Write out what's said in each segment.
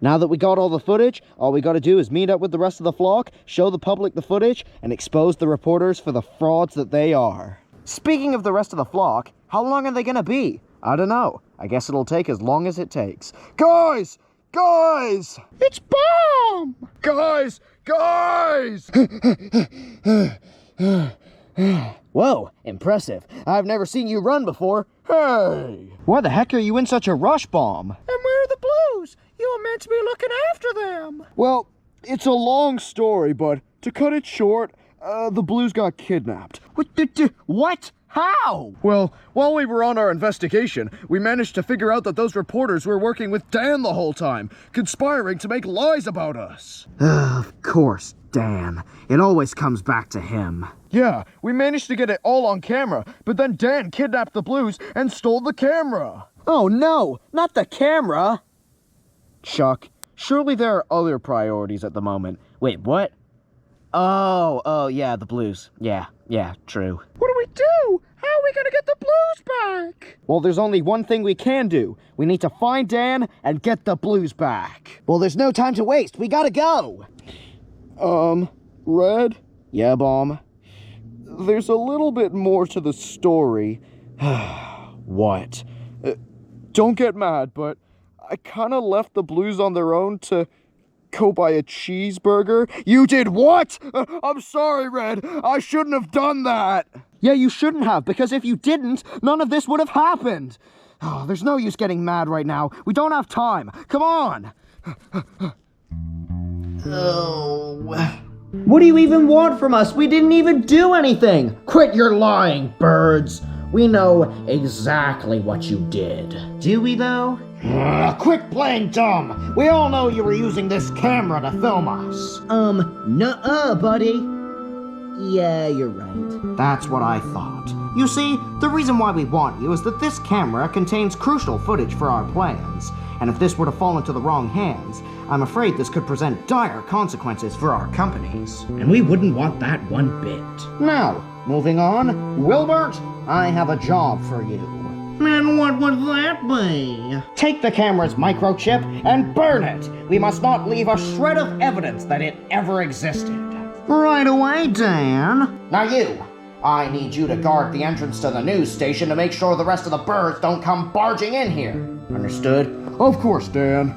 Now that we got all the footage, all we gotta do is meet up with the rest of the flock, show the public the footage, and expose the reporters for the frauds that they are. Speaking of the rest of the flock, how long are they gonna be? I don't know. I guess it'll take as long as it takes. Guys! Guys! It's Bomb! Guys! Guys! Whoa, impressive. I've never seen you run before. Hey! Why the heck are you in such a rush, Bomb? And where are the Blues? You were meant to be looking after them. Well, it's a long story, but to cut it short, the Blues got kidnapped. What? How? Well, while we were on our investigation, we managed to figure out that those reporters were working with Dan the whole time, conspiring to make lies about us. Of course, Dan. It always comes back to him. Yeah, we managed to get it all on camera, but then Dan kidnapped the Blues and stole the camera. Oh no, not the camera! Chuck, surely there are other priorities at the moment. Wait, what? Oh, yeah, the Blues. Yeah, true. What do we do? How are we gonna get the Blues back? Well, there's only one thing we can do. We need to find Dan and get the Blues back. Well, there's no time to waste. We gotta go. Red? Yeah, Bomb? There's a little bit more to the story. What? Don't get mad, but I kinda left the Blues on their own to go buy a cheeseburger. You did what? I'm sorry, Red. I shouldn't have done that. Yeah, you shouldn't have, because if you didn't, none of this would have happened. Oh, there's no use getting mad right now. We don't have time. Come on. Oh. What do you even want from us? We didn't even do anything. Quit your lying, birds. We know exactly what you did. Do we, though? Quit playing dumb! We all know you were using this camera to film us. Nuh-uh, buddy. Yeah, you're right. That's what I thought. You see, the reason why we want you is that this camera contains crucial footage for our plans. And if this were to fall into the wrong hands, I'm afraid this could present dire consequences for our companies. And we wouldn't want that one bit. Now, moving on, Wilbert, I have a job for you. And what would that be? Take the camera's microchip and burn it. We must not leave a shred of evidence that it ever existed. Right away, Dan. Now you, I need you to guard the entrance to the news station to make sure the rest of the birds don't come barging in here. Understood? Of course, Dan.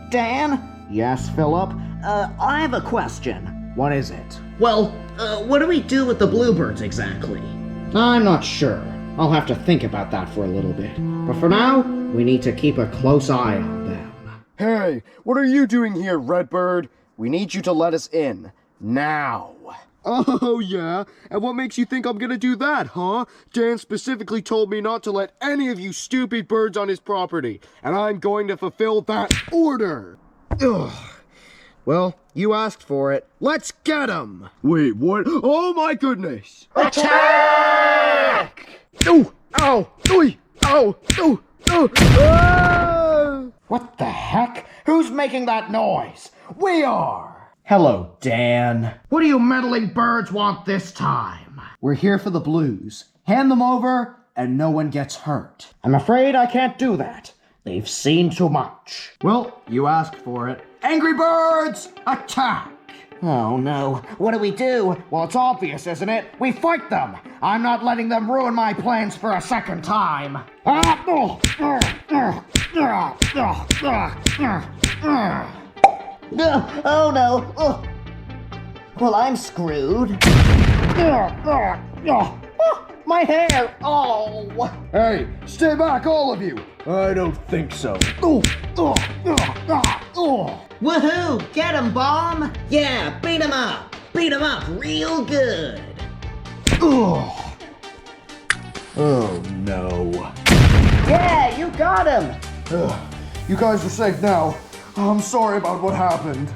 Dan? Yes, Philip? I have a question. What is it? Well, what do we do with the bluebirds exactly? I'm not sure. I'll have to think about that for a little bit. But for now, we need to keep a close eye on them. Hey, what are you doing here, Redbird? We need you to let us in. Now. Oh, yeah? And what makes you think I'm gonna do that, huh? Dan specifically told me not to let any of you stupid birds on his property, and I'm going to fulfill that order. Ugh. Well, you asked for it. Let's get him! Wait, what? Oh my goodness! Attack! Oh! Ow! Oy! Ow! Oh! Oh! Ah! What the heck? Who's making that noise? We are! Hello, Dan. What do you meddling birds want this time? We're here for the Blues. Hand them over, and no one gets hurt. I'm afraid I can't do that. They've seen too much. Well, you asked for it. Angry birds, attack! Oh no, what do we do? Well, it's obvious, isn't it? We fight them! I'm not letting them ruin my plans for a second time. Oh no! Oh. Well, I'm screwed. My hair! Oh! Hey, stay back, all of you! I don't think so. Woohoo! Get him, Bomb! Yeah, beat him up! Beat him up real good! Oh no. Yeah, you got him! You guys are safe now. I'm sorry about what happened.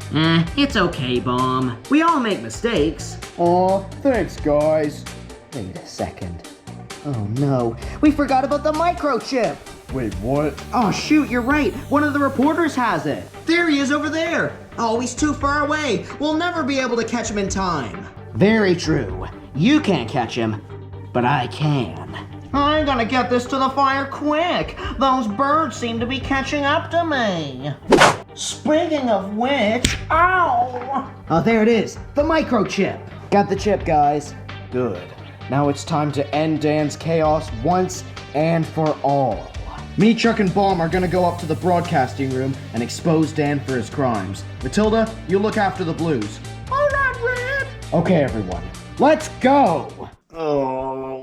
It's okay, Bomb. We all make mistakes. Aw, thanks, guys. Wait a second. Oh no, we forgot about the microchip! Wait, what? Oh shoot, you're right. One of the reporters has it. There he is over there. Oh, he's too far away. We'll never be able to catch him in time. Very true. You can't catch him, but I can. I'm gonna get this to the fire quick. Those birds seem to be catching up to me. Speaking of which, ow! Oh, there it is, the microchip. Got the chip, guys. Good. Now it's time to end Dan's chaos once and for all. Me, Chuck, and Bomb are gonna go up to the broadcasting room and expose Dan for his crimes. Matilda, you look after the blues. All right, Red. Okay, everyone, let's go. Oh,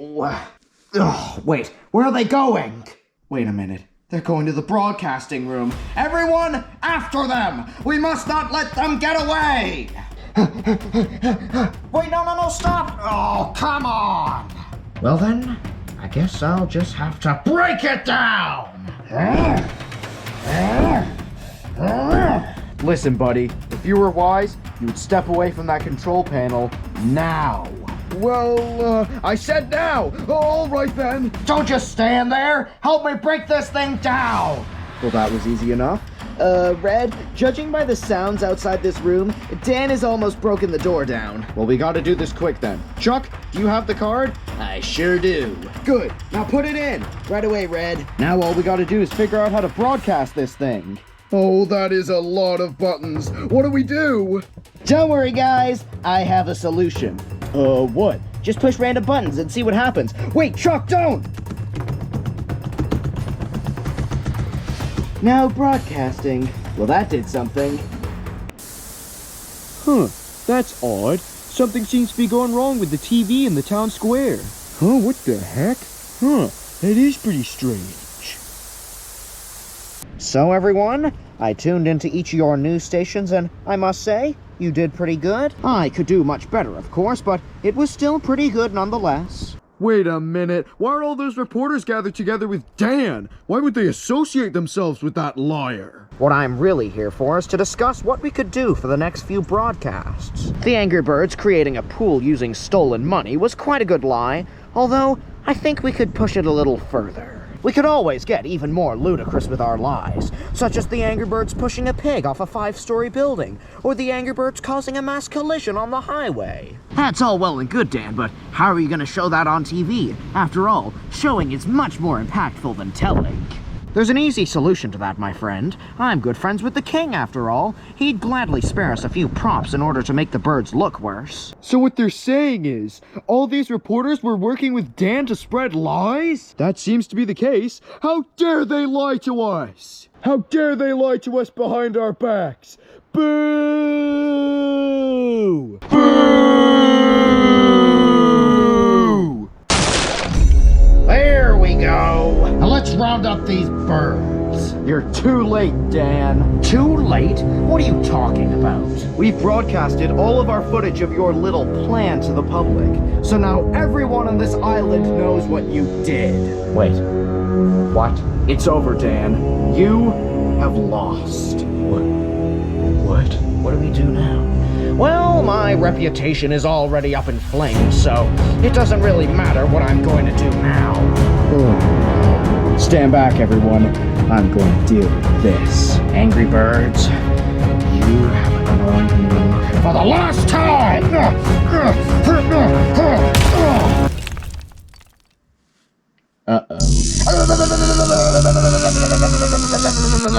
wait, where are they going? Wait a minute. They're going to the broadcasting room. Everyone, after them! We must not let them get away! Wait, no, stop! Oh, come on! Well then, I guess I'll just have to break it down! Listen, buddy, if you were wise, you would step away from that control panel now. Well, I said now! All right then! Don't just stand there! Help me break this thing down! Well, that was easy enough. Red, judging by the sounds outside this room, Dan has almost broken the door down. Well, we gotta do this quick then. Chuck, do you have the card? I sure do. Good, now put it in! Right away, Red. Now all we gotta do is figure out how to broadcast this thing. Oh, that is a lot of buttons. What do we do? Don't worry, guys. I have a solution. What? Just push random buttons and see what happens. Wait, Chuck, don't! Now broadcasting. Well, that did something. Huh, that's odd. Something seems to be going wrong with the TV in the town square. Huh, what the heck? Huh, that is pretty strange. So everyone, I tuned into each of your news stations and I must say, you did pretty good. I could do much better, of course, but it was still pretty good nonetheless. Wait a minute, why are all those reporters gathered together with Dan? Why would they associate themselves with that liar? What I'm really here for is to discuss what we could do for the next few broadcasts. The Angry Birds creating a pool using stolen money was quite a good lie, although I think we could push it a little further. We could always get even more ludicrous with our lies, such as the Angry Birds pushing a pig off a 5-story building, or the Angry Birds causing a mass collision on the highway. That's all well and good, Dan, but how are you going to show that on TV? After all, showing is much more impactful than telling. There's an easy solution to that, my friend. I'm good friends with the king, after all. He'd gladly spare us a few props in order to make the birds look worse. So what they're saying is, all these reporters were working with Dan to spread lies? That seems to be the case. How dare they lie to us? How dare they lie to us behind our backs? Boo! Boo! There we go. Now let's round up these birds. You're too late, Dan. Too late? What are you talking about? We've broadcasted all of our footage of your little plan to the public. So now everyone on this island knows what you did. Wait. What? It's over, Dan. You have lost. What? What do we do now? Well, my reputation is already up in flames, so it doesn't really matter what I'm going to do now. Stand back, everyone. I'm going to deal with this. Angry Birds, you have annoyed me for the last time!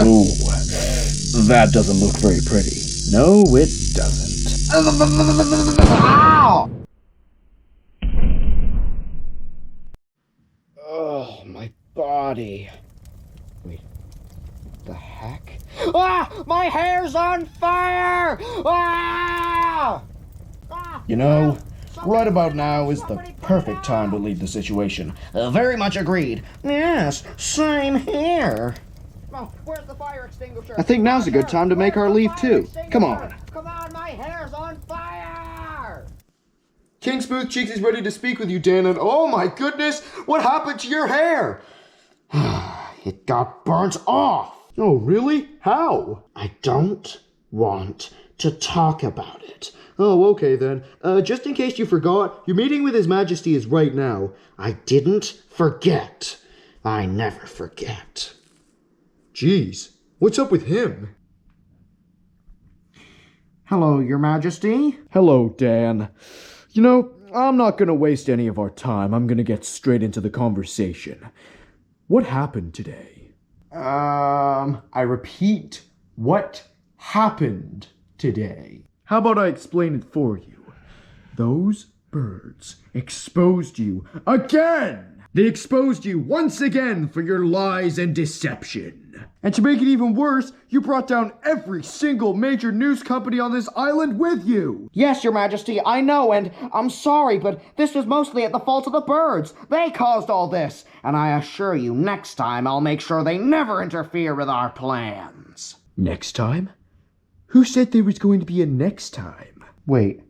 Ooh, that doesn't look very pretty. No, it doesn't. Ow! Oh, my body. Wait, what the heck? Ah! My hair's on fire! Ah! You know, right about now is the perfect time to leave the situation. Very much agreed. Yes, same here. Oh, where's the fire extinguisher? I think now's a good time to make our leave too. Come on. Come on, my hair's on fire! King Smooth Cheeks is ready to speak with you, Dan, and oh my goodness, what happened to your hair? It got burnt off. Oh, really? How? I don't want to talk about it. Oh, okay then. Just in case you forgot, your meeting with His Majesty is right now. I didn't forget. I never forget. Jeez, what's up with him? Hello, Your Majesty. Hello, Dan. You know, I'm not gonna waste any of our time. I'm gonna get straight into the conversation. What happened today? I repeat, What happened today? How about I explain it for you? Those birds exposed you again! They exposed you once again for your lies and deception. And to make it even worse, you brought down every single major news company on this island with you! Yes, Your Majesty, I know, and I'm sorry, but this was mostly at the fault of the birds. They caused all this, and I assure you, next time I'll make sure they never interfere with our plans. Next time? Who said there was going to be a next time? Wait,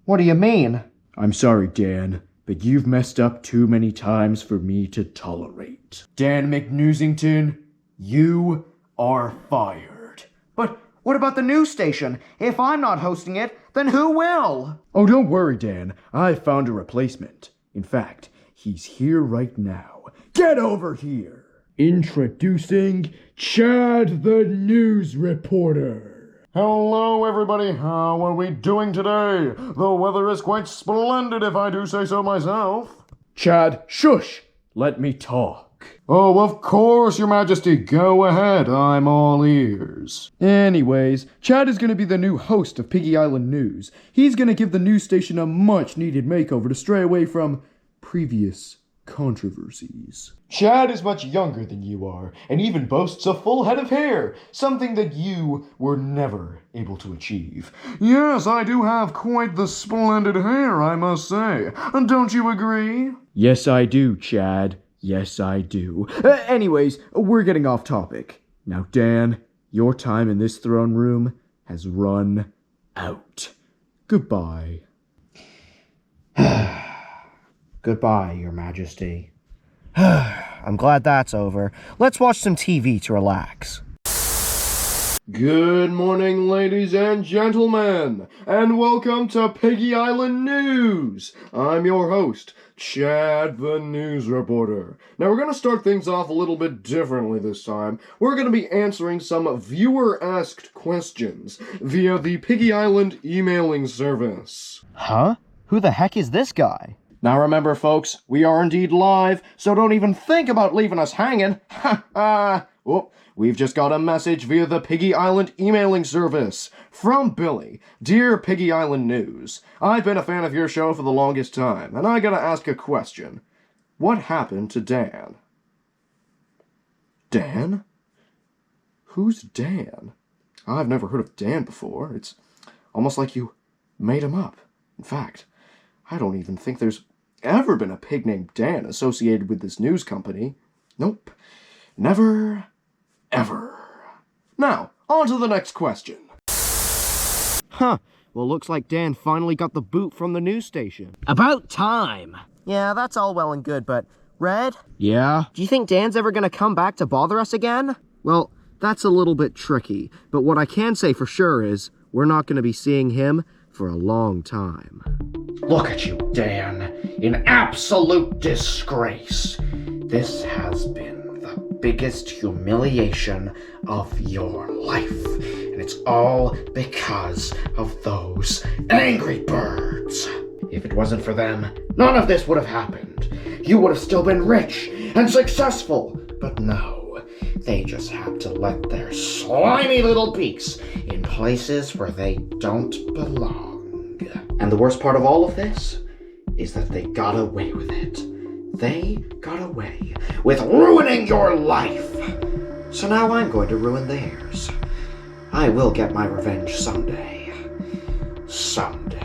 what do you mean? I'm sorry, Dan, but you've messed up too many times for me to tolerate. Dan McNewsington, you are fired. But what about the news station? If I'm not hosting it, then who will? Oh, don't worry, Dan. I found a replacement. In fact, he's here right now. Get over here! Introducing Chad the News Reporter. Hello, everybody. How are we doing today? The weather is quite splendid, if I do say so myself. Chad, shush! Let me talk. Oh, of course, Your Majesty. Go ahead. I'm all ears. Anyways, Chad is going to be the new host of Piggy Island News. He's going to give the news station a much-needed makeover to stray away from previous controversies. Chad is much younger than you are, and even boasts a full head of hair, something that you were never able to achieve. Yes, I do have quite the splendid hair, I must say. Don't you agree? Yes, I do, Chad. Yes, I do. Anyways, we're getting off topic. Now, Dan, your time in this throne room has run out. Goodbye. Goodbye, Your Majesty. I'm glad that's over. Let's watch some TV to relax. Good morning, ladies and gentlemen, and welcome to Piggy Island News. I'm your host, Chad the News Reporter. Now, we're going to start things off a little bit differently this time. We're going to be answering some viewer-asked questions via the Piggy Island emailing service. Huh? Who the heck is this guy? Now remember, folks, we are indeed live, so don't even think about leaving us hanging. Ha ha! Oh, we've just got a message via the Piggy Island emailing service. From Billy. Dear Piggy Island News, I've been a fan of your show for the longest time, and I gotta ask a question. What happened to Dan? Dan? Who's Dan? I've never heard of Dan before. It's almost like you made him up. In fact, I don't even think there's ever been a pig named Dan associated with this news company. Nope. Never, ever. Now, on to the next question. Huh. Well, looks like Dan finally got the boot from the news station. About time! Yeah, that's all well and good, but Red? Yeah? Do you think Dan's ever gonna come back to bother us again? Well, that's a little bit tricky, but what I can say for sure is we're not gonna be seeing him for a long time. Look at you, Dan, in absolute disgrace. This has been the biggest humiliation of your life, and it's all because of those angry birds. If it wasn't for them, none of this would have happened. You would have still been rich and successful, but no, they just had to let their slimy little beaks in places where they don't belong. And the worst part of all of this is that they got away with it. They got away with ruining your life. So now I'm going to ruin theirs. I will get my revenge someday. Someday.